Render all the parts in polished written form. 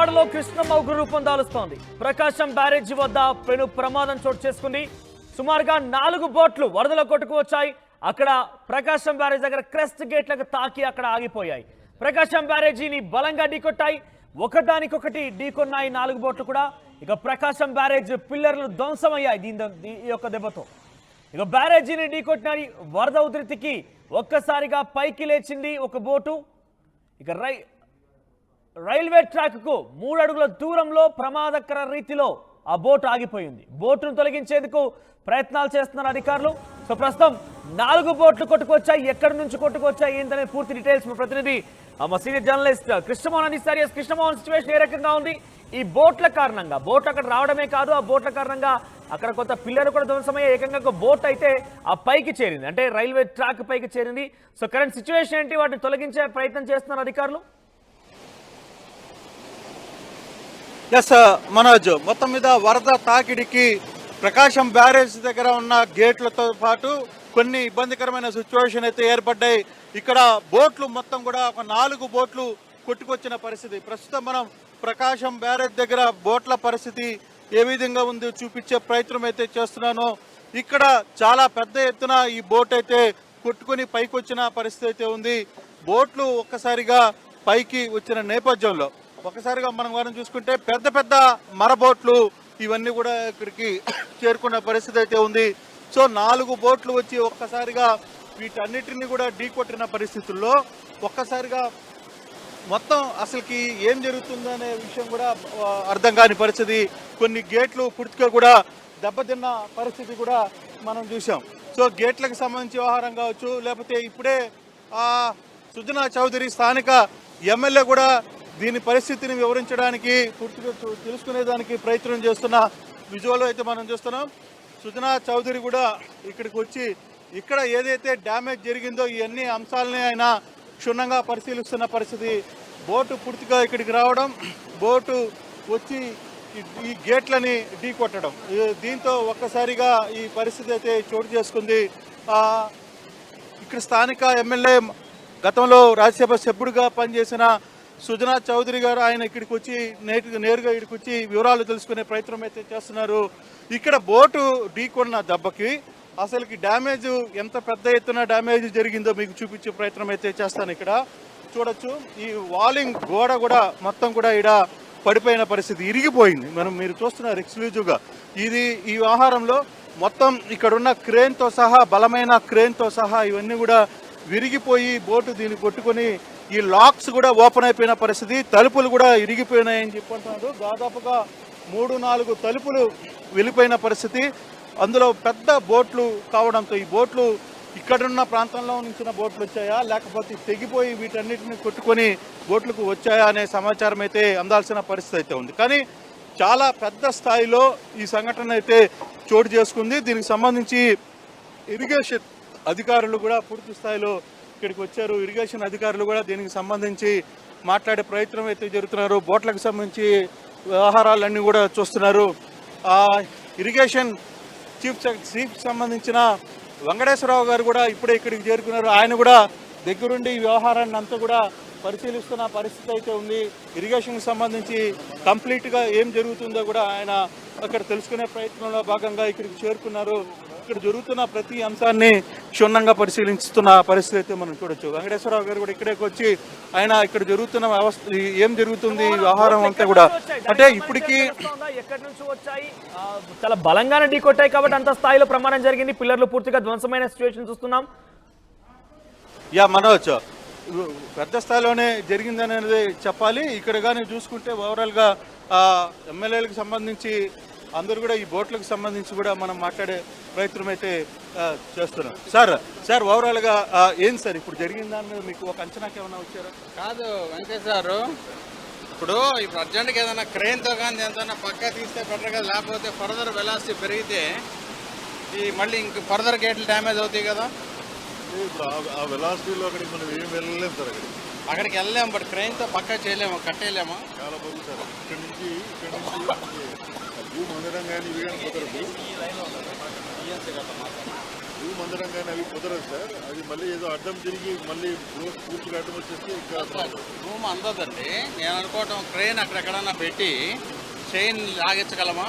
విజయవాడలో కృష్ణమ్మ ఉగ్ర రూపం దాలుస్తోంది. ప్రకాశం బ్యారేజీ వద్ద పెను ప్రమాదం చోటు చేసుకుంది. సుమారుగా 4 బోట్లు వరదలో కొట్టుకువచ్చాయి. అక్కడ ప్రకాశం బ్యారేజ్ దగ్గర క్రెస్ట్ గేట్లకు తాకి అక్కడ ఆగిపోయాయి. ప్రకాశం బ్యారేజీని బలంగా ఢీకొట్టాయి. ఒకదానికొకటి ఢీకొన్నాయి 4 బోట్లు కూడా. ఇక ప్రకాశం బ్యారేజ్ పిల్లర్లు ధ్వంసమయ్యాయి ఈ యొక్క దెబ్బతో. ఇక బ్యారేజీని ఢీకొట్టినాయి. వరద ఉధృతికి ఒక్కసారిగా పైకి లేచింది ఒక బోటు. ఇక రైల్వే ట్రాక్ కు 3 అడుగుల దూరంలో ప్రమాదకర రీతిలో ఆ బోటు ఆగిపోయింది. బోటును తొలగించేందుకు ప్రయత్నాలు చేస్తున్నారు అధికారులు. సో ప్రస్తుతం 4 బోట్లు కొట్టుకొచ్చాయి. ఎక్కడి నుంచి కొట్టుకొచ్చాయి ఏంటనే పూర్తి డీటెయిల్స్ మా ప్రతినిధి మా సీనియర్ జర్నలిస్ట్ కృష్ణమోహన్ అందిస్తారు. కృష్ణమోహన్, సిచ్యువేషన్ ఏ రకంగా ఉంది? ఈ బోట్ల కారణంగా, బోట్ అక్కడ రావడమే కాదు, ఆ బోట్ల కారణంగా అక్కడ కొంత పిల్లలు కూడా ధ్వంసమయ్యే. ఏకంగా ఒక బోట్ అయితే ఆ పైకి చేరింది, అంటే రైల్వే ట్రాక్ పైకి చేరింది. సో కరెంట్ సిచ్యువేషన్ ఏంటి? వాటిని తొలగించే ప్రయత్నం చేస్తున్నారు అధికారులు. మనోజ్, మొత్తం మీద వరద తాకిడికి ప్రకాశం బ్యారేజ్ దగ్గర ఉన్న గేట్లతో పాటు కొన్ని ఇబ్బందికరమైన సిచ్యువేషన్ అయితే ఏర్పడ్డాయి. ఇక్కడ బోట్లు మొత్తం కూడా ఒక 4 బోట్లు కొట్టుకొచ్చిన పరిస్థితి. ప్రస్తుతం మనం ప్రకాశం బ్యారేజ్ దగ్గర బోట్ల పరిస్థితి ఏ విధంగా ఉందో చూపించే ప్రయత్నం అయితే చేస్తున్నాను. ఇక్కడ చాలా పెద్ద ఎత్తున ఈ బోట్ అయితే కొట్టుకొని పైకి వచ్చిన పరిస్థితి అయితే ఉంది. బోట్లు ఒక్కసారిగా పైకి వచ్చిన నేపథ్యంలో ఒకసారిగా మనం చూసుకుంటే పెద్ద పెద్ద మరబోట్లు ఇవన్నీ కూడా ఇక్కడికి చేరుకున్న పరిస్థితి అయితే ఉంది. సో 4 బోట్లు వచ్చి ఒక్కసారిగా వీటన్నిటిని కూడా ఢీకొట్టిన పరిస్థితుల్లో ఒక్కసారిగా మొత్తం అసలుకి ఏం జరుగుతుందనే విషయం కూడా అర్థం కాని పరిస్థితి. కొన్ని గేట్లు పూర్తిగా కూడా దెబ్బతిన్న పరిస్థితి కూడా మనం చూసాం. సో గేట్లకు సంబంధించి వ్యవహారం కావచ్చు, లేకపోతే ఇప్పుడే సుజనా చౌదరి స్థానిక ఎమ్మెల్యే కూడా దీని పరిస్థితిని వివరించడానికి పూర్తిగా తెలుసుకునేదానికి ప్రయత్నం చేస్తున్న విజువల్ అయితే మనం చూస్తున్నాం. సుజనా చౌదరి కూడా ఇక్కడికి వచ్చి ఇక్కడ ఏదైతే డ్యామేజ్ జరిగిందో ఇవన్నీ అంశాలని ఆయన క్షుణ్ణంగా పరిశీలిస్తున్న పరిస్థితి. బోటు పూర్తిగా ఇక్కడికి రావడం, బోటు వచ్చి ఈ గేట్లని ఢీకొట్టడం, దీంతో ఒక్కసారిగా ఈ పరిస్థితి అయితే చోటు చేసుకుంది. ఇక్కడ స్థానిక ఎమ్మెల్యే, గతంలో రాజ్యసభ సభ్యుడిగా పనిచేసిన సుజనా చౌదరి గారు ఆయన ఇక్కడికి వచ్చి నేరుగా ఇక్కడికి వచ్చి వివరాలు తెలుసుకునే ప్రయత్నం అయితే చేస్తున్నారు. ఇక్కడ బోటు ఢీకొన్న దెబ్బకి అసలుకి డ్యామేజ్ ఎంత పెద్ద ఎత్తున డ్యామేజ్ జరిగిందో మీకు చూపించే ప్రయత్నం అయితే చేస్తాను. ఇక్కడ చూడొచ్చు, ఈ వాలింగ్ గోడ కూడా మొత్తం కూడా ఇక్కడ పడిపోయిన పరిస్థితి, ఇరిగిపోయింది. మీరు చూస్తున్నారు ఎక్స్క్లూజివ్గా. ఈ వ్యవహారంలో మొత్తం ఇక్కడున్న క్రేన్తో సహా, బలమైన క్రేన్తో సహా ఇవన్నీ కూడా విరిగిపోయి బోటు దీన్ని కొట్టుకొని ఈ లాక్స్ కూడా ఓపెన్ అయిపోయిన పరిస్థితి. తలుపులు కూడా ఇరిగిపోయినాయని చెప్పుకుంటున్నారు. దాదాపుగా 3-4 తలుపులు వెళ్ళిపోయిన పరిస్థితి. అందులో పెద్ద బోట్లు కావడంతో ఈ బోట్లు ఇక్కడున్న ప్రాంతంలో నుంచిన బోట్లు వచ్చాయా, లేకపోతే తెగిపోయి వీటన్నిటిని కొట్టుకొని బోట్లకు వచ్చాయా అనే సమాచారం అయితే అందాల్సిన పరిస్థితి అయితే ఉంది. కానీ చాలా పెద్ద స్థాయిలో ఈ సంఘటన అయితే చోటు చేసుకుంది. దీనికి సంబంధించి ఇరిగేషన్ అధికారులు కూడా పూర్తి స్థాయిలో ఇక్కడికి వచ్చారు. ఇరిగేషన్ అధికారులు కూడా దీనికి సంబంధించి మాట్లాడే ప్రయత్నం అయితే జరుగుతున్నారు. బోట్లకు సంబంధించి వ్యవహారాలన్నీ కూడా చూస్తున్నారు. ఇరిగేషన్ చీఫ్ సంబంధించిన వెంకటేశ్వరరావు గారు కూడా ఇప్పుడే ఇక్కడికి చేరుకున్నారు. ఆయన కూడా దగ్గరుండి ఈ వ్యవహారాన్ని అంతా కూడా పరిశీలిస్తున్న పరిస్థితి అయితే ఉంది. ఇరిగేషన్కి సంబంధించి కంప్లీట్గా ఏం జరుగుతుందో కూడా ఆయన అక్కడ తెలుసుకునే ప్రయత్నంలో భాగంగా ఇక్కడికి చేరుకున్నారు. ఇక్కడ జరుగుతున్న ప్రతి అంశాన్ని క్షుణ్ణంగా పరిశీలిస్తున్న పరిస్థితి అయితే మనం చూడొచ్చు. వెంకటేశ్వరరావు గారు కూడా ఇక్కడికి వచ్చి ఆయన ఇక్కడ జరుగుతున్న వ్యవస్థ ఏం జరుగుతుంది, వ్యవహారం అంతా కూడా, అంటే ఇప్పటికీ ఎక్కడి నుంచి వచ్చాయి, చాలా బలంగానే ఢీకొట్టాయి కాబట్టి అంత స్థాయిలో ప్రమాదం జరిగింది. పిల్లర్లు పూర్తిగా ధ్వంసమైన సిచ్యువేషన్ చూస్తున్నాం. మనోజ్, పెద్ద స్థాయిలోనే జరిగిందనేది చెప్పాలి. ఇక్కడ కానీ చూసుకుంటే ఓవరాల్గా ఎమ్మెల్యేలకు సంబంధించి అందరూ కూడా ఈ బోట్లకు సంబంధించి కూడా మనం మాట్లాడే ప్రయత్నం అయితే చేస్తున్నాం. సార్ ఓవరాల్గా ఏం సార్ ఇప్పుడు జరిగిన దాని మీద మీకు ఒక అంచనాకి ఏమైనా వచ్చారా? కాదు వెంకటేశ్వర, ఇప్పుడు అర్జెంట్గా ఏదైనా క్రెయిన్తో కానీ ఏదైనా పక్కా తీస్తే బెటర్ కదా, లేకపోతే ఫర్దర్ వెలాసిటీ పెరిగితే మళ్ళీ ఇంక ఫర్దర్ గేట్లు డ్యామేజ్ అవుతాయి కదా. ఇప్పుడు ఆ వెలాసిటీలో అక్కడికి మనం ఏం వెళ్ళలేము సార్. అక్కడికి వెళ్ళలేము, బట్ క్రెయిన్తో పక్కా చేయలేము, కట్టేయలేమా? చాలా బాగుంది సార్. ఇక్కడ నుంచి భూమి అందడం కానీ ఇవి కానీ కుదరదు. భూమి అందడం కానీ అవి కుదరదు సార్. అది మళ్ళీ ఏదో అడ్డం తిరిగి మళ్ళీ పూర్తిగా అడ్డం వచ్చేస్తే ఇంకా భూమి అందదండి. నేను అనుకోవటం క్రెయిన్ అక్కడెక్కడన్నా పెట్టి చైన్ లాగించగలమా?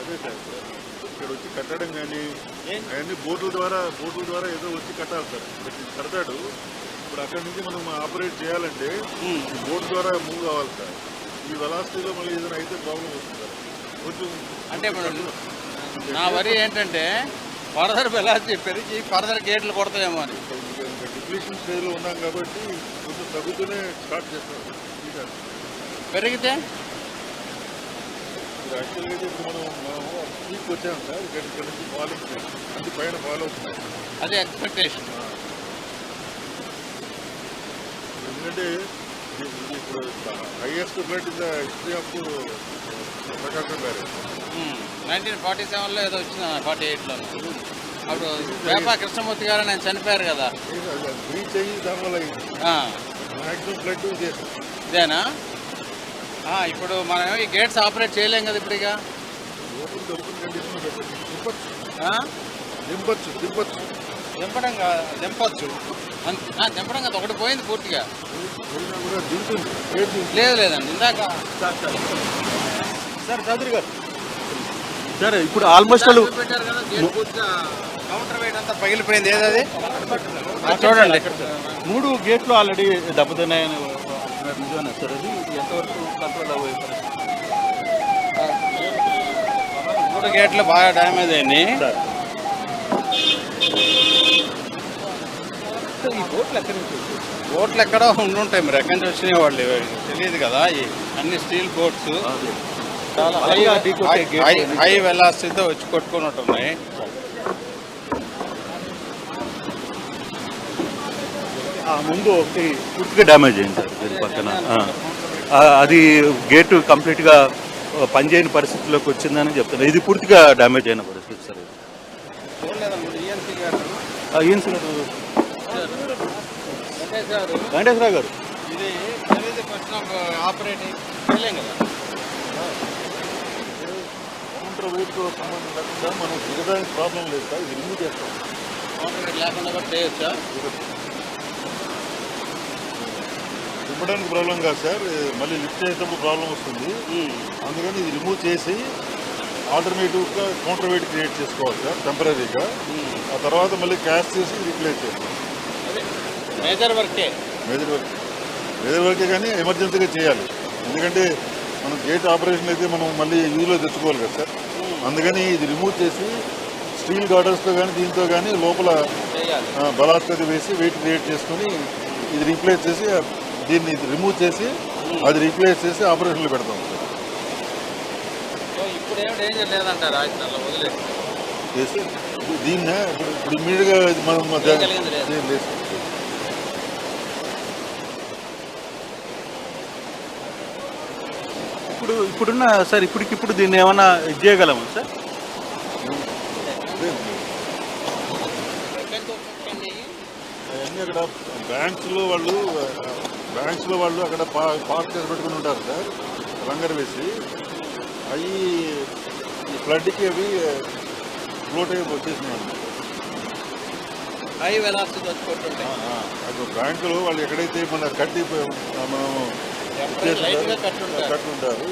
అదే సార్ ఇక్కడ వచ్చి కట్టడం కానీ అవన్నీ బోట్ల ద్వారా ఏదో వచ్చి కట్టాలి సార్. కడతాడు. ఇప్పుడు అక్కడి నుంచి మనం ఆపరేట్ చేయాలంటే ఈ బోట్ ద్వారా మూవ్ కావాలి సార్. ఈ వెలాసిటీలో మళ్ళీ ఏదైనా అయితే ప్రాబ్లం వస్తుంది సార్. కొంచెం అంటే ఇప్పుడు నా వరి ఏంటంటే ఫర్దర్ వెలాసిటీ పెరిగి ఫర్దర్ గేట్లు కొడతాయేమో అని. డిప్లీషన్ స్టేజ్లో ఉన్నాం కాబట్టి కొంచెం తగ్గుతూనే స్టార్ట్ చేస్తాం. పెరిగితే ఇప్పుడు యాక్చువల్గా అయితే ఇప్పుడు మనం పీక్ వచ్చాం సార్. ఇక్కడ నుంచి ఫాలింగ్ అన్ని పైన ఫాలో అవుతున్నాయి. అదే ఎక్స్పెక్టేషన్. ఎందుకంటే ఇప్పుడు highest flood in the history of Prakasam barrage 1947లో ఏదో వచ్చింది, 48లో. అప్పుడు వేప కృష్ణమూర్తి గారు నేను చనిపోయారు కదా, బ్రీచ్ అయ్యి దానివల్ల అయింది. మ్యాక్సిమం ఫ్లడ్ చేస్తాం ఇదేనా? ఇప్పుడు మనం ఈ గేట్స్ ఆపరేట్ చేయలేం కదా ఇప్పుడు. ఇక ఓపెన్ దొరుకుతున్న కండిషన్ దింపచ్చు. దింపచ్చు. దింపడం కదా, ఒకటి పోయింది పూర్తిగా. పోయినా కూడా దింపుతుంది. లేదండి ఇందాక సార్ చౌదరి గారు సార్ ఇప్పుడు ఆల్మోస్ట్ పెట్టారు కదా గేట్ పూర్తిగా కౌంటర్ వెయిట్ అంతా పగిలిపోయింది. ఏదది చూడండి. 3 గేట్లు ఆల్రెడీ దెబ్బతిన్నాయని నిజమేనా సార్? అది ఎంతవరకు కంట్రోల్ అవ్వే 3 గేట్లు బాగా డ్యామేజ్ అయింది. ఈ బోట్లు ఎక్కడి నుంచి బోట్లు ఎక్కడో ఉండుంటాయి, మరి ఎక్కడి నుంచి వచ్చినాయి వాళ్ళు తెలియదు కదా. ఈ అన్ని స్టీల్ బోట్స్ చాలా హై వెలాసిటీతో వచ్చి కొట్టుకున్నట్టున్నాయి. ముందు ఒకటి పూర్తిగా డ్యామేజ్ అయింది సార్ దీని పక్కన. అది గేటు కంప్లీట్గా పనిచేయని పరిస్థితిలోకి వచ్చిందని చెప్తున్నారు. ఇది పూర్తిగా డ్యామేజ్ అయిన పరిస్థితి సార్. ఈఎన్సీ గారు వెంకటేశ్వరరావు గారు ఇది క్వశ్చన్ ఆఫ్ ఆపరేటింగ్ చేయలేం కదా. కౌంటర్ వెయిట్తో సంబంధం లేకుండా మనం దిగడానికి ప్రాబ్లం లేదు సార్. ఇది రిమూవ్ చేస్తాం. కౌంటర్ వెయిట్ లేకుండా కూడా చేయొచ్చా? దింపడానికి ప్రాబ్లం కాదు సార్, మళ్ళీ లిఫ్ట్ చేసేటప్పుడు ప్రాబ్లం వస్తుంది. అందుకని ఇది రిమూవ్ చేసి ఆల్టర్నేటివ్గా కౌంటర్ వెయిట్ క్రియేట్ చేసుకోవాలి సార్ టెంపరీగా. ఆ తర్వాత మళ్ళీ క్యాష్ చేసి రీప్లేస్ చేస్తాం. మేజర్ వర్కే కానీ ఎమర్జెన్సీగా చేయాలి. ఎందుకంటే మనం గేట్ ఆపరేషన్ అయితే మనం మళ్ళీ యూజ్లో తెచ్చుకోవాలి కదా సార్. అందుకని ఇది రిమూవ్ చేసి స్టీల్ గార్డర్స్తో కానీ దీంతో కానీ లోపల బలాస్కతి వేసి వెయిట్ క్రియేట్ చేసుకొని ఇది రీప్లేస్ చేసి దీన్ని రిమూవ్ చేసి అది రీప్లేస్ చేసి ఆపరేషన్లో పెడతాం సార్. ఇప్పుడు ఏం డేంజర్ లేదంటారు రాజధానిలో వదిలేదు చేసి దీన్నే ఇప్పుడు ఇమ్మీడియట్గా మనం లేదు. ఇప్పుడున్న సార్ ఇప్పటికిప్పుడు దీన్ని ఏమైనా ఇది చేయగలమా సార్? అవన్నీ అక్కడ బ్యాంక్స్లో వాళ్ళు అక్కడ పార్క్ చేసి పెట్టుకుని ఉంటారు సార్, రంగర్ వేసి. అవి ఈ ఫ్లడ్కి అవి ఫ్లోట్ అయ్యి వచ్చేసినాయి. హై వెలాసిటీ వచ్చుకుంటుంటాయి. అక్కడ బ్యాంకులో వాళ్ళు ఎక్కడైతే మన కట్టి మనం కట్టుంటారు,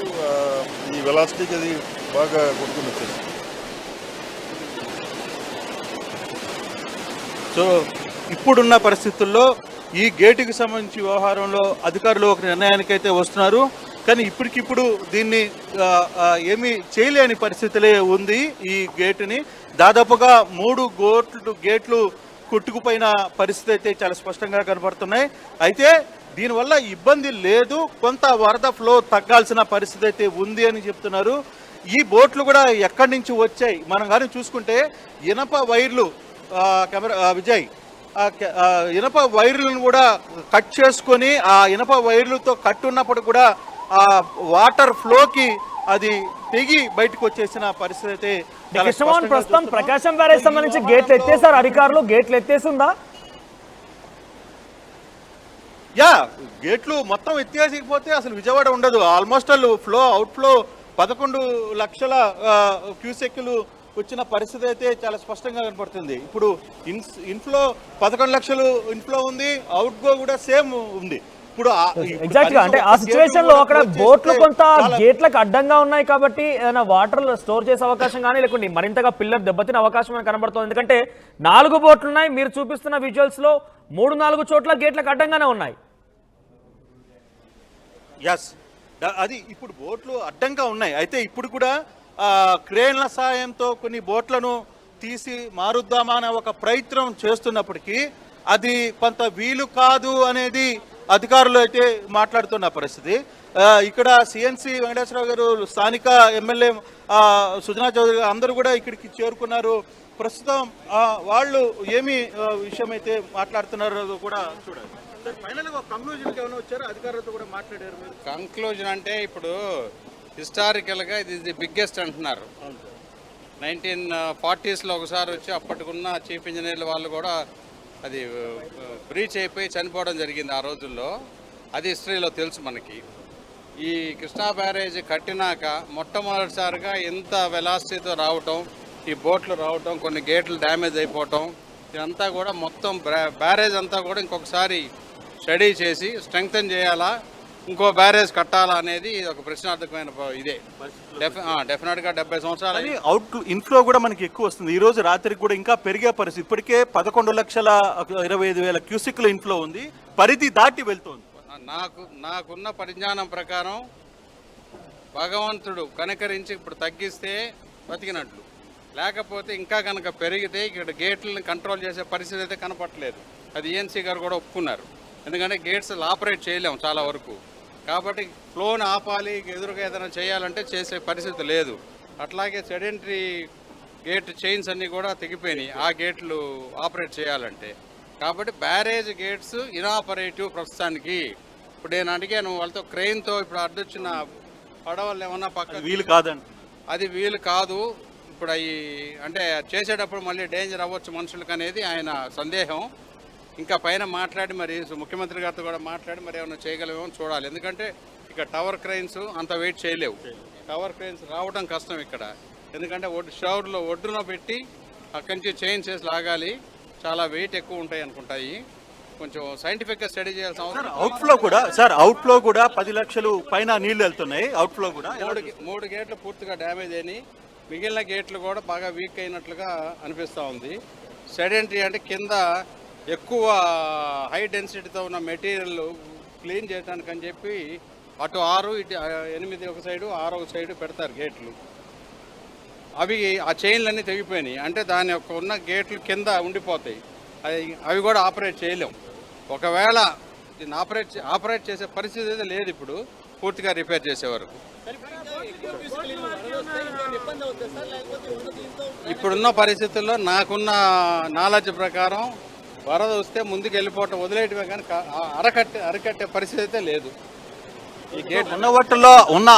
ఈ వెలాసిటీకి అది బాగా కొట్టుకుని వచ్చేసి. సో ఇప్పుడున్న పరిస్థితుల్లో ఈ గేటుకి సంబంధించి వ్యవహారంలో అధికారులు ఒక నిర్ణయానికైతే వస్తున్నారు. కానీ ఇప్పటికిప్పుడు దీన్ని ఏమీ చేయలేని పరిస్థితులే ఉంది. ఈ గేటుని దాదాపుగా 3 గేట్లు కొట్టుకుపోయిన పరిస్థితి అయితే చాలా స్పష్టంగా కనబడుతున్నాయి. అయితే దీనివల్ల ఇబ్బంది లేదు, కొంత వరద ఫ్లో తగ్గాల్సిన పరిస్థితి అయితే ఉంది అని చెప్తున్నారు. ఈ బోట్లు కూడా ఎక్కడి నుంచి వచ్చాయి మనం కానీ చూసుకుంటే ఇనప వైర్లు విజయ్ ఇనప వైర్లను కూడా కట్ చేసుకొని ఆ ఇనప వైర్లతో కట్టున్నప్పుడు కూడా ఆ వాటర్ ఫ్లోకి అది తెగి బయటకు వచ్చేసిన పరిస్థితి అయితే కృష్ణమోహన్, ప్రస్తుతం ప్రకాశం బ్యారేజ్ సంబంధించి గేట్లు ఎత్తేసారు అధికారులు. గేట్లు ఎత్తేసిందా? గేట్లు మొత్తం ఎత్తేసిపోతే అసలు విజయవాడ ఉండదు. ఆల్మోస్ట్ ఫ్లో అవుట్ ఫ్లో 11 లక్షల క్యూసెక్లు వచ్చిన పరిస్థితి అయితే చాలా స్పష్టంగా కనపడుతుంది. ఇప్పుడు ఇన్ఫ్లో 11 లక్షలు ఇన్ఫ్లో ఉంది, అవుట్ గో కూడా సేమ్ ఉంది. ఇప్పుడు ఎగ్జాక్ట్ గా అంటే ఆ సిచ్యువేషన్ లో అక్కడ బోట్లు కొంత గేట్లకు అడ్డంగా ఉన్నాయి కాబట్టి ఏదైనా వాటర్ స్టోర్ చేసే అవకాశం కానీ లేకుంటే మరింతగా పిల్లర్ దెబ్బతిన అవకాశం కనబడుతుంది. ఎందుకంటే 4 బోట్లు ఉన్నాయి, మీరు చూపిస్తున్న విజువల్స్ లో 3-4 చోట్ల గేట్లకు అడ్డంగానే ఉన్నాయి. ఎస్, అది ఇప్పుడు బోట్లు అడ్డంగా ఉన్నాయి. అయితే ఇప్పుడు కూడా క్రేన్ల సాయంతో కొన్ని బోట్లను తీసి మారుద్దామా అనే ఒక ప్రయత్నం చేస్తున్నప్పటికీ అది కొంత వీలు కాదు అనేది అధికారులు అయితే మాట్లాడుతున్న పరిస్థితి. ఇక్కడ సిఎన్సి వెంకటేశ్వరరావు గారు, స్థానిక ఎమ్మెల్యే సుజనా చౌదరి గారు అందరూ కూడా ఇక్కడికి చేరుకున్నారు. ప్రస్తుతం వాళ్ళు ఏమి విషయం అయితే మాట్లాడుతున్నారో కూడా చూడాలి. ఫైనల్గా కంక్లూజన్కి ఏమైనా వచ్చారు, అధికారులతో కూడా మాట్లాడారు మీరు? కంక్లూజన్ అంటే ఇప్పుడు హిస్టారికల్గా ఇది ది బిగ్గెస్ట్ అంటున్నారు. 1940s ఒకసారి వచ్చి అప్పటికున్న చీఫ్ ఇంజనీర్ల వాళ్ళు కూడా అది బ్రీచ్ అయిపోయి చనిపోవడం జరిగింది ఆ రోజుల్లో. అది హిస్టరీలో తెలుసు మనకి. ఈ కృష్ణా బ్యారేజ్ కట్టినాక మొట్టమొదటిసారిగా ఎంత వెలాసిటీతో రావటం, ఈ బోట్లు రావటం, కొన్ని గేట్లు డ్యామేజ్ అయిపోవటం, ఇదంతా కూడా మొత్తం బ్యారేజ్ అంతా కూడా ఇంకొకసారి స్టడీ చేసి స్ట్రెంగ్తన్ చేయాలా, ఇంకో బ్యారేజ్ కట్టాలా అనేది ఒక ప్రశ్నార్థకమైన ఇదే. డెఫినెట్గా 70 సంవత్సరాలు అవుట్ ఇన్ఫ్లో కూడా మనకి ఎక్కువ వస్తుంది. ఈ రోజు రాత్రికి కూడా ఇంకా పెరిగే పరిస్థితి. ఇప్పటికే 11,25,000 క్యూసిక్ల ఇన్ఫ్లో ఉంది, పరిధి దాటి వెళ్తోంది. నాకున్న పరిజ్ఞానం ప్రకారం భగవంతుడు కనికరించి ఇప్పుడు తగ్గిస్తే బతికినట్లు, లేకపోతే ఇంకా కనుక పెరిగితే ఇక్కడ గేట్లను కంట్రోల్ చేసే పరిస్థితి అయితే కనపట్లేదు. అది ఈఎన్సీ గారు కూడా ఒప్పుకున్నారు. ఎందుకంటే గేట్స్ ఆపరేట్ చేయలేము చాలా వరకు, కాబట్టి ఫ్లోని ఆపాలి, ఎదురుగా ఏదైనా చేయాలంటే చేసే పరిస్థితి లేదు. అట్లాగే సెడెంటరీ గేట్ చైన్స్ అన్నీ కూడా తెగిపోయినాయి ఆ గేట్లు ఆపరేట్ చేయాలంటే. కాబట్టి బ్యారేజ్ గేట్స్ ఇనాపరేటివ్ ప్రస్తుతానికి. ఇప్పుడు నేను అడిగాను వాళ్ళతో, క్రెయిన్తో ఇప్పుడు అడ్డొచ్చిన పడవలు ఏమన్నా పక్క వీలు కాదండి, అది వీలు కాదు. ఇప్పుడు అవి అంటే చేసేటప్పుడు మళ్ళీ డేంజర్ అవ్వచ్చు మనుషులకు అనేది ఆయన సందేహం. ఇంకా పైన మాట్లాడి మరి ముఖ్యమంత్రి గారితో కూడా మాట్లాడి మరి ఏమైనా చేయగలమేమో చూడాలి. ఎందుకంటే ఇక్కడ టవర్ క్రైన్స్ అంత వెయిట్ చేయలేవు. టవర్ క్రైన్స్ రావడం కష్టం ఇక్కడ, ఎందుకంటే షవర్లో ఒడ్డున పెట్టి అక్కడి నుంచి చైన్స్ చేసి లాగాలి. చాలా వెయిట్ ఎక్కువ ఉంటాయి అనుకుంటాయి. కొంచెం సైంటిఫిక్గా స్టడీ చేయాల్సిన అవసరం. అవుట్ఫ్లో కూడా 10 లక్షలు పైన నీళ్లు వెళ్తున్నాయి. అవుట్ఫ్లో కూడా 3 గేట్లు పూర్తిగా డ్యామేజ్ అయినాయి. మిగిలిన గేట్లు కూడా బాగా వీక్ అయినట్లుగా అనిపిస్తూ ఉంది. సెడెంటరీ అంటే కింద ఎక్కువ హై డెన్సిటీతో ఉన్న మెటీరియల్ క్లీన్ చేయడానికి అని చెప్పి అటు 6 ఇటు 8 ఒక సైడు 6 ఒక సైడు పెడతారు గేట్లు. అవి ఆ చైన్లన్నీ తెగిపోయినాయి. అంటే దాని యొక్క ఉన్న గేట్లు కింద ఉండిపోతాయి. అవి కూడా ఆపరేట్ చేయలేం. ఒకవేళ దీన్ని ఆపరేట్ చేసే పరిస్థితి అయితే లేదు ఇప్పుడు, పూర్తిగా రిపేర్ చేసే వరకు. ఇప్పుడున్న పరిస్థితుల్లో నాకున్న నాలెడ్జ్ ప్రకారం వరద వస్తే ముందుకు వెళ్ళిపోవటం వదిలేయటమే, కానీ అరికట్టే పరిస్థితి అయితే లేదు. ఈ గేట్ ఉన్న వాటిల్లో ఉన్న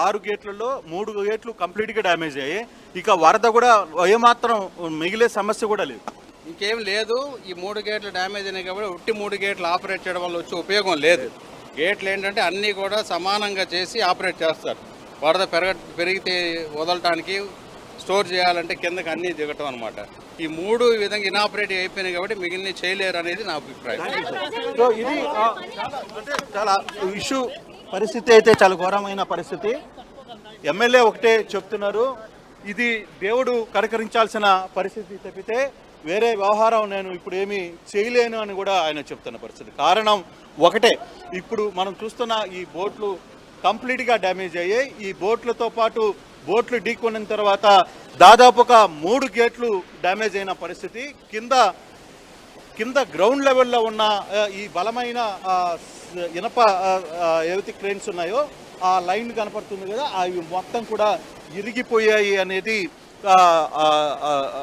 6 గేట్లలో 3 గేట్లు కంప్లీట్గా డ్యామేజ్ అయ్యాయి. ఇక వరద కూడా ఏమాత్రం మిగిలే సమస్య కూడా లేదు, ఇంకేం లేదు. ఈ 3 గేట్లు డ్యామేజ్ అయినాయి కాబట్టి ఉట్టి 3 గేట్లు ఆపరేట్ చేయడం వల్ల వచ్చే ఉపయోగం లేదు. గేట్లు ఏంటంటే అన్నీ కూడా సమానంగా చేసి ఆపరేట్ చేస్తారు. వరద పెరిగితే వదలటానికి, స్టోర్ చేయాలంటే కిందకి అన్నీ దిగటం అనమాట. ఈ 3 ఈ విధంగా ఇనాపరేటివ్ అయిపోయినాయి కాబట్టి మిగిలిన చేయలేరు అనేది నా అభిప్రాయం. సో ఇది చాలా ఇష్యూ పరిస్థితి అయితే చాలా ఘోరమైన పరిస్థితి. ఎమ్మెల్యే ఒకటే చెప్తున్నారు, ఇది దేవుడు కరకరించాల్సిన పరిస్థితి తప్పితే వేరే వ్యవహారం నేను ఇప్పుడు ఏమీ చేయలేను అని కూడా ఆయన చెప్తున్న పరిస్థితి. కారణం ఒకటే, ఇప్పుడు మనం చూస్తున్న ఈ బోట్లు కంప్లీట్గా డ్యామేజ్ అయ్యాయి. ఈ బోట్లతో పాటు బోట్లు ఢీకొనిన తర్వాత దాదాపు ఒక 3 గేట్లు డ్యామేజ్ అయిన పరిస్థితి. కింద గ్రౌండ్ లెవెల్లో ఉన్న ఈ బలమైన ఇనప ఏవైతే క్రేన్స్ ఉన్నాయో ఆ లైన్ కనపడుతుంది కదా, అవి మొత్తం కూడా ఇరిగిపోయాయి అనేది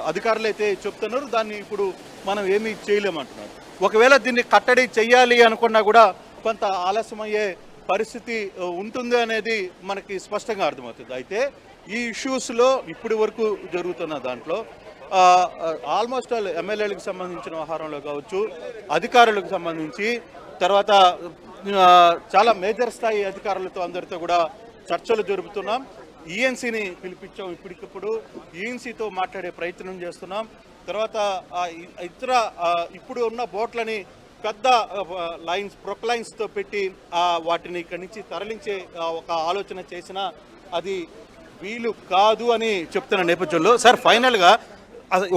అధికారులు అయితే చెప్తున్నారు. దాన్ని ఇప్పుడు మనం ఏమీ చేయలేమంటున్నారు. ఒకవేళ దీన్ని కట్టడి చెయ్యాలి అనుకున్నా కూడా కొంత ఆలస్యమయ్యే పరిస్థితి ఉంటుంది అనేది మనకి స్పష్టంగా అర్థమవుతుంది. అయితే ఈ ఇష్యూస్లో ఇప్పటి వరకు జరుగుతున్న దాంట్లో ఆల్మోస్ట్ ఆల్ ఎమ్మెల్యేలకు సంబంధించిన వ్యవహారంలో కావచ్చు, అధికారులకు సంబంధించి, తర్వాత చాలా మేజర్ స్థాయి అధికారులతో అందరితో కూడా చర్చలు జరుపుతున్నాం. ఈఎన్సీని పిలిపించాం. ఇప్పటికిప్పుడు ఈఎన్సీతో మాట్లాడే ప్రయత్నం చేస్తున్నాం. తర్వాత ఇతర ఇప్పుడు ఉన్న బోట్లని పెద్ద లైన్స్ ప్రొక్లైన్స్తో పెట్టి వాటిని ఇక్కడి నుంచి తరలించే ఒక ఆలోచన చేసినా అది వీలు కాదు అని చెప్తున్న నేపథ్యంలో సార్ ఫైనల్గా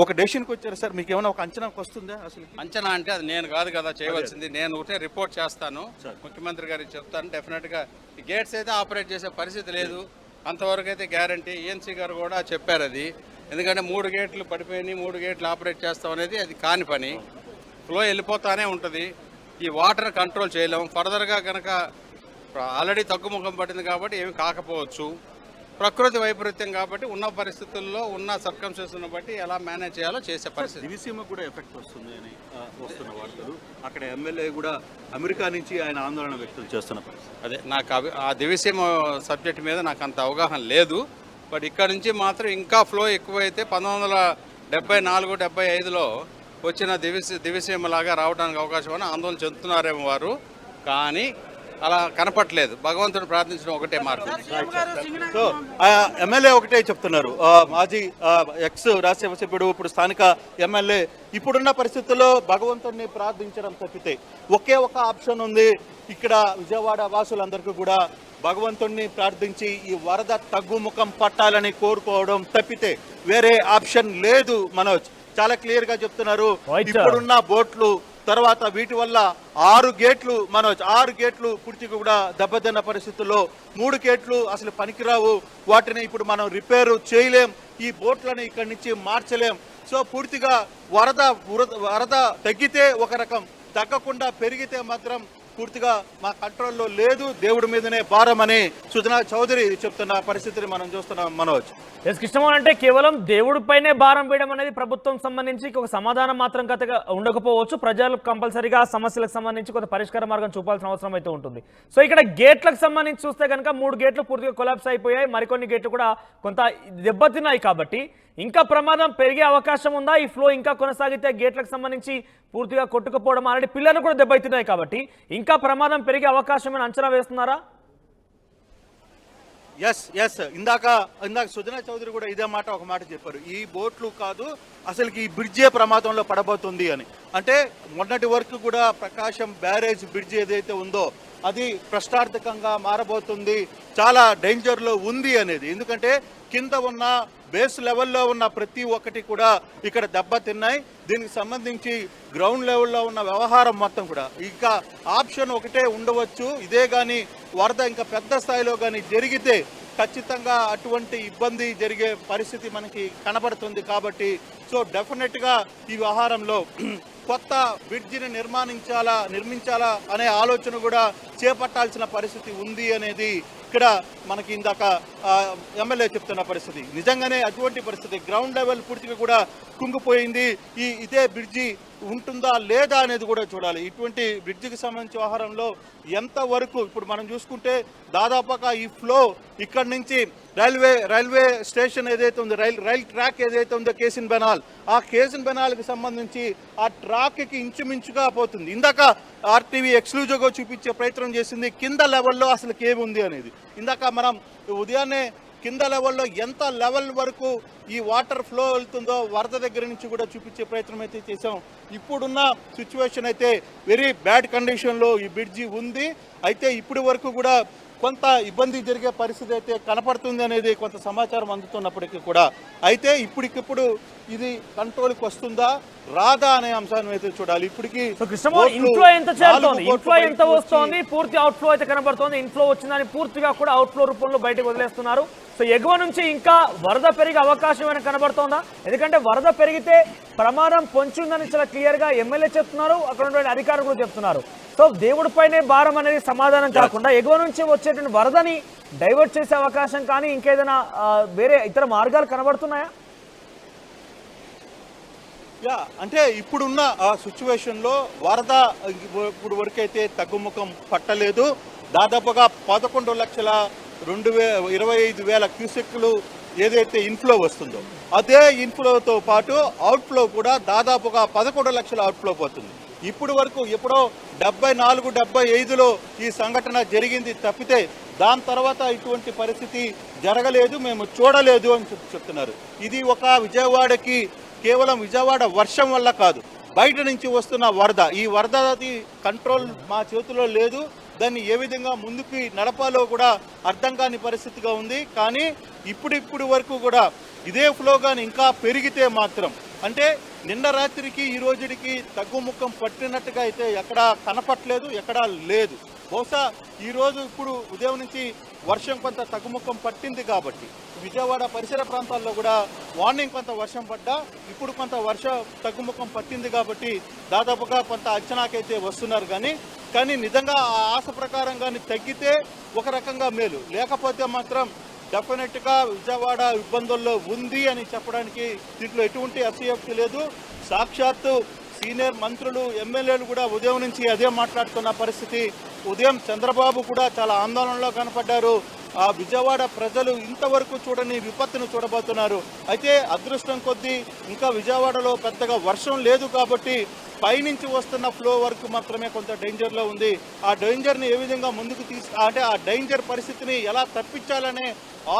ఒక డెసిషన్కి వచ్చారు సార్. మీకు ఏమైనా ఒక అంచనాకు వస్తుందా? అసలు అంచనా అంటే అది నేను కాదు కదా చేయవలసింది, నేను ఒకటే రిపోర్ట్ చేస్తాను, ముఖ్యమంత్రి గారికి చెప్తాను. డెఫినెట్గా ఈ గేట్స్ అయితే ఆపరేట్ చేసే పరిస్థితి లేదు, అంతవరకు అయితే గ్యారంటీ. ఈఎన్సీ గారు కూడా చెప్పారు అది. ఎందుకంటే 3 గేట్లు పడిపోయినాయి, 3 గేట్లు ఆపరేట్ చేస్తాం అనేది అది కాని పని. ఫ్లో వెళ్ళిపోతానే ఉంటుంది. ఈ వాటర్ కంట్రోల్ చేయలేము. ఫర్దర్గా కనుక ఆల్రెడీ తగ్గుముఖం పట్టింది కాబట్టి ఏమి కాకపోవచ్చు. ప్రకృతి వైపరీత్యం కాబట్టి ఉన్న పరిస్థితుల్లో ఉన్న సర్కమ్స్టెన్స్ను బట్టి ఎలా మేనేజ్ చేయాలో చేసే పరిస్థితి. దివిసీమకు కూడా ఎఫెక్ట్ వస్తుంది అని వస్తున్న వార్తలు. అక్కడ ఎమ్మెల్యే కూడా అమెరికా నుంచి ఆయన ఆందోళన వ్యక్తం చేస్తున్న పరిస్థితి. అదే నాకు ఆ దివిసీమ సబ్జెక్ట్ మీద నాకు అంత అవగాహన లేదు. బట్ ఇక్కడ నుంచి మాత్రం ఇంకా ఫ్లో ఎక్కువైతే 1974-75లో వచ్చిన దివిసీమలాగా రావడానికి అవకాశం అని ఆందోళన చెందుతున్నారేమో వారు. కానీ అలా కనపట్లేదు. భగవంతుడు ప్రార్థించడం ఒకటే మార్గం. సో ఎమ్మెల్యే ఒకటే చెప్తున్నారు, మాజీ ఎక్స్ రాజ్యసభ సభ్యుడు ఇప్పుడు స్థానిక ఎమ్మెల్యే, ఇప్పుడున్న పరిస్థితుల్లో భగవంతుడిని ప్రార్థించడం తప్పితే ఒకే ఒక ఆప్షన్ ఉంది. ఇక్కడ విజయవాడ వాసులందరికీ కూడా భగవంతుడిని ప్రార్థించి ఈ వరద తగ్గుముఖం పట్టాలని కోరుకోవడం తప్పితే వేరే ఆప్షన్ లేదు. మనోజ్ చాలా క్లియర్ గా చెప్తున్నారు. ఇప్పుడున్న బోట్లు తర్వాత వీటి వల్ల 6 గేట్లు మనోజ్ 6 గేట్లు పూర్తిగా కూడా దెబ్బతిన్న పరిస్థితుల్లో 3 గేట్లు అసలు పనికిరావు. వాటిని ఇప్పుడు మనం రిపేరు చేయలేం. ఈ బోట్లను ఇక్కడి నుంచి మార్చలేం. సో పూర్తిగా వరద తగ్గితే ఒక రకం, తగ్గకుండా పెరిగితే మాత్రం పూర్తిగా మా కంట్రోల్లో లేదు, దేవుడి మీదనే భారం అని సుజనా చౌదరి చెప్తున్న పరిస్థితిని మనం చూస్తున్నాం. మనోజ్ కృష్ణమోహన్ అంటే కేవలం దేవుడిపైనే భారం వేయడం అనేది ప్రభుత్వం సంబంధించి ఒక సమాధానం మాత్రం కథగా ఉండకపోవచ్చు. ప్రజలు కంపల్సరీగా సమస్యలకు సంబంధించి కొంత పరిష్కార మార్గం చూపాల్సిన అవసరం అయితే ఉంటుంది. సో ఇక్కడ గేట్లకు సంబంధించి చూస్తే కనుక 3 గేట్లు పూర్తిగా కొలాప్స్ అయిపోయాయి, మరికొన్ని గేట్లు కూడా కొంత దెబ్బతిన్నాయి. కాబట్టి ఇంకా ప్రమాదం పెరిగే అవకాశం ఉందా? ఈ ఫ్లో ఇంకా కొనసాగితే గేట్లకు సంబంధించి పూర్తిగా కొట్టుకుపోవడం ఆల్రెడీ పిల్లలు కూడా దెబ్బతిన్నాయి కాబట్టి ఇంకా ప్రమాదం పెరిగే అవకాశం అంచనా వేస్తున్నారా? ఎస్ ఇందాక సుజనా చౌదరి కూడా ఇదే మాట ఒక మాట చెప్పారు. ఈ బోట్లు కాదు అసలుకి ఈ బ్రిడ్జే ప్రమాదంలో పడబోతుంది అని. అంటే మొన్నటి వరకు కూడా ప్రకాశం బ్యారేజ్ బ్రిడ్జ్ ఏదైతే ఉందో అది ప్రశ్నార్థకంగా మారబోతుంది, చాలా డేంజర్లో ఉంది అనేది. ఎందుకంటే కింద ఉన్న బేస్ లెవెల్లో ఉన్న ప్రతి ఒక్కటి కూడా ఇక్కడ దెబ్బతిన్నాయి. దీనికి సంబంధించి గ్రౌండ్ లెవెల్లో ఉన్న వ్యవహారం మొత్తం కూడా ఇంకా ఆప్షన్ ఒకటే ఉండవచ్చు. ఇదే కానీ వరద ఇంకా పెద్ద స్థాయిలో కానీ జరిగితే ఖచ్చితంగా అటువంటి ఇబ్బంది జరిగే పరిస్థితి మనకి కనబడుతుంది. కాబట్టి సో డెఫినెట్గా ఈ వ్యవహారంలో కొత్త బ్రిడ్జిని నిర్మించాలా అనే ఆలోచన కూడా చేపట్టాల్సిన పరిస్థితి ఉంది అనేది ఇక్కడ మనకి ఇందాక ఎమ్మెల్యే చెప్తున్న పరిస్థితి. నిజంగానే అటువంటి పరిస్థితి గ్రౌండ్ లెవెల్ పూర్తిగా కూడా కుంగిపోయింది. ఇదే బ్రిడ్జి ఉంటుందా లేదా అనేది కూడా చూడాలి. ఇటువంటి బ్రిడ్జికి సంబంధించిన వ్యవహారంలో ఎంతవరకు ఇప్పుడు మనం చూసుకుంటే దాదాపుగా ఈ ఫ్లో ఇక్కడి నుంచి రైల్వే స్టేషన్ ఏదైతే ఉందో రైల్ ట్రాక్ ఏదైతే ఉందో కేసిన్ బెనాల్, ఆ కేసిన్ బెనాల్కి సంబంధించి ఆ ట్రాక్కి ఇంచుమించుగా పోతుంది. ఇందాక ఆర్టీవీ ఎక్స్క్లూజివ్గా చూపించే ప్రయత్నం చేసింది కింద లెవెల్లో అసలు ఏముంది అనేది. ఇందాక మనం ఉదయాన్నే కింద లెవెల్లో ఎంత లెవెల్ వరకు ఈ వాటర్ ఫ్లో వెళ్తుందో వరద దగ్గర నుంచి కూడా చూపించే ప్రయత్నం అయితే చేసాం. ఇప్పుడున్న సిచ్యువేషన్ అయితే వెరీ బ్యాడ్ కండిషన్లో ఈ బ్రిడ్జి ఉంది. అయితే ఇప్పటి వరకు కూడా కొంత ఇబ్బంది జరిగే పరిస్థితి అయితే కనపడుతుంది అనేది కొంత సమాచారం అందుతున్నప్పటికీ కూడా అయితే ఇప్పటికిప్పుడు ఇది కంట్రోల్కి వస్తుందా రాదా అనే అంశాన్ని అయితే చూడాలి. ఇప్పటికి ఇన్ఫ్లో ఎంత చేరుతోంది, ఇన్ఫ్లో ఎంత వస్తోంది, పూర్తి అవుట్ ఫ్లో అయితే కనబడుతోంది. ఇన్ఫ్లో వచ్చిందని పూర్తిగా కూడా అవుట్ ఫ్లో రూపంలో బయటకు వదిలేస్తున్నారు. సో ఎగువ నుంచి ఇంకా వరద పెరిగే అవకాశం ఏమైనా కనబడుతోందా? ఎందుకంటే వరద పెరిగితే ప్రమాదం పొంచుందని చాలా క్లియర్ గా ఎమ్మెల్యే చెప్తున్నారు, అక్కడ ఉన్న అధికారులు కూడా చెప్తున్నారు. సో దేవుడిపైనే భారం అనేది సమాధానం కాకుండా ఎగువ నుంచి వచ్చేటువంటి వరదని డైవర్ట్ చేసే అవకాశం కానీ ఇంకేదైనా వేరే ఇతర మార్గాలు కనబడుతున్నాయా? అంటే ఇప్పుడున్న సిచ్యువేషన్లో వరద ఇప్పుడు వరకైతే తగ్గుముఖం పట్టలేదు. దాదాపుగా 11,25,000 క్యూసెక్లు ఏదైతే ఇన్ఫ్లో వస్తుందో అదే ఇన్ఫ్లోతో పాటు అవుట్ఫ్లో కూడా దాదాపుగా 11 లక్షల అవుట్ఫ్లో పోతుంది. ఇప్పుడు వరకు ఎప్పుడో 74-75లో ఈ సంఘటన జరిగింది తప్పితే దాని తర్వాత ఇటువంటి పరిస్థితి జరగలేదు, మేము చూడలేదు అని చెప్తున్నారు. ఇది ఒక విజయవాడకి కేవలం విజయవాడ వర్షం వల్ల కాదు, బయట నుంచి వస్తున్న వరద. ఈ వరదది కంట్రోల్ మా చేతిలో లేదు. దాన్ని ఏ విధంగా ముందుకు నడపాలో కూడా అర్థం కాని పరిస్థితిగా ఉంది. కానీ ఇప్పుడు వరకు కూడా ఇదే ఫ్లోగాని ఇంకా పెరిగితే మాత్రం, అంటే నిన్న రాత్రికి ఈ రోజుకి తగ్గుముఖం పట్టినట్టుగా అయితే ఎక్కడా కనపట్లేదు, ఎక్కడా లేదు. బహుశా ఈరోజు ఇప్పుడు ఉదయం నుంచి వర్షం కొంత తగ్గుముఖం పట్టింది కాబట్టి విజయవాడ పరిసర ప్రాంతాల్లో కూడా మార్నింగ్ కొంత వర్షం పడ్డా ఇప్పుడు కొంత వర్షం తగ్గుముఖం పట్టింది కాబట్టి దాదాపుగా కొంత అంచనాకైతే వస్తున్నారు. కానీ నిజంగా ఆ ఆశ ప్రకారం కానీ తగ్గితే ఒక రకంగా మేలు, లేకపోతే మాత్రం డెఫినెట్గా విజయవాడ ఇబ్బందుల్లో ఉంది అని చెప్పడానికి దీంట్లో ఎటువంటి అతిశయోక్తి లేదు. సాక్షాత్తు సీనియర్ మంత్రులు, ఎమ్మెల్యేలు కూడా ఉదయం నుంచి అదే మాట్లాడుతున్న పరిస్థితి. ఉదయం చంద్రబాబు కూడా చాలా ఆందోళనలో కనపడ్డారు. ఆ విజయవాడ ప్రజలు ఇంతవరకు చూడని విపత్తును చూడబోతున్నారు. అయితే అదృష్టం కొద్దీ ఇంకా విజయవాడలో పెద్దగా వర్షం లేదు కాబట్టి పైనుంచి వస్తున్న ఫ్లో వరకు మాత్రమే కొంత డేంజర్లో ఉంది. ఆ డేంజర్ని ఏ విధంగా ముందుకు అంటే ఆ డేంజర్ పరిస్థితిని ఎలా తప్పించాలనే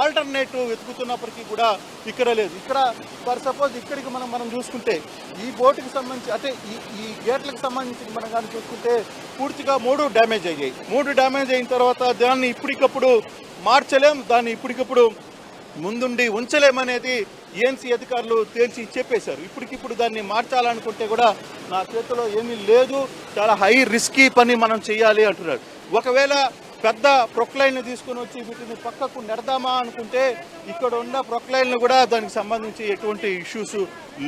ఆల్టర్నేటివ్ వెతుకుతున్నప్పటికీ కూడా ఇక్కడ లేదు. ఇక్కడ ఫర్ సపోజ్ ఇక్కడికి మనం చూసుకుంటే ఈ బోటుకి సంబంధించి అంటే ఈ గేట్లకు సంబంధించి మనం కానీ చూసుకుంటే పూర్తిగా 3 డ్యామేజ్ అయ్యాయి. 3 డ్యామేజ్ అయిన తర్వాత దాన్ని ఇప్పటికప్పుడు మార్చలేం, దాన్ని ఇప్పటికప్పుడు ముందుండి ఉంచలేమనేది ఏఎన్సీ అధికారులు తేల్చి చెప్పేశారు. ఇప్పటికిప్పుడు దాన్ని మార్చాలనుకుంటే కూడా నా చేతిలో ఏమీ లేదు, చాలా హై రిస్కీ పని మనం చేయాలి అంటున్నారు. ఒకవేళ పెద్ద ప్రొక్లైన్లు తీసుకుని వచ్చి వీటిని పక్కకు నెడదామా అనుకుంటే ఇక్కడ ఉన్న ప్రొక్లైన్లు కూడా దానికి సంబంధించి ఎటువంటి ఇష్యూస్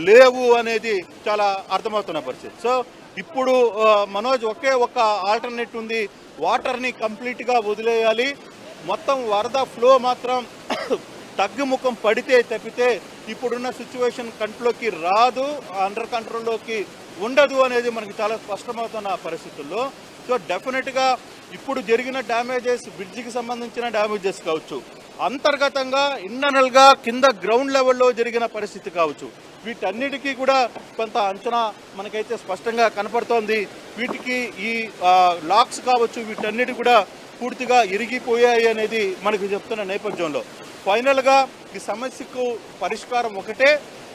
లేవు అనేది చాలా అర్థమవుతున్న పరిస్థితి. సో ఇప్పుడు మనోజ్ ఒకే ఒక ఆల్టర్నేట్ ఉంది, వాటర్ని కంప్లీట్గా వదిలేయాలి. మొత్తం వరద ఫ్లో మాత్రం తగ్గుముఖం పడితే తప్పితే ఇప్పుడున్న సిచ్యువేషన్ కంట్రోల్లోకి రాదు, అండర్ కంట్రోల్లోకి ఉండదు అనేది మనకి చాలా స్పష్టమవుతున్న పరిస్థితుల్లో. సో డెఫినెట్గా ఇప్పుడు జరిగిన డ్యామేజెస్, బ్రిడ్జికి సంబంధించిన డ్యామేజెస్ కావచ్చు, అంతర్గతంగా ఇంటర్నల్గా కింద గ్రౌండ్ లెవెల్లో జరిగిన పరిస్థితి కావచ్చు, వీటన్నిటికీ కూడా కొంత అంచనా మనకైతే స్పష్టంగా కనపడుతోంది. వీటికి ఈ లాక్స్ కావచ్చు, వీటన్నిటి కూడా పూర్తిగా ఇరిగిపోయాయి అనేది మనకు చెప్తున్న నేపథ్యంలో ఫైనల్గా ఈ సమస్యకు పరిష్కారం ఒకటే,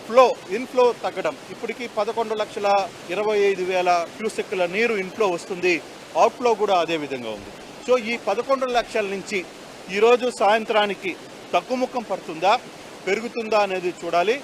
ఫ్లో, ఇన్ఫ్లో తగ్గడం. ఇప్పటికీ 11,25,000 క్యూసెక్కుల నీరు ఇన్ఫ్లో వస్తుంది, అవుట్ఫ్లో కూడా అదే విధంగా ఉంది. సో ఈ 11 లక్షల నుంచి ఈరోజు సాయంత్రానికి తగ్గుముఖం పడుతుందా, పెరుగుతుందా అనేది చూడాలి.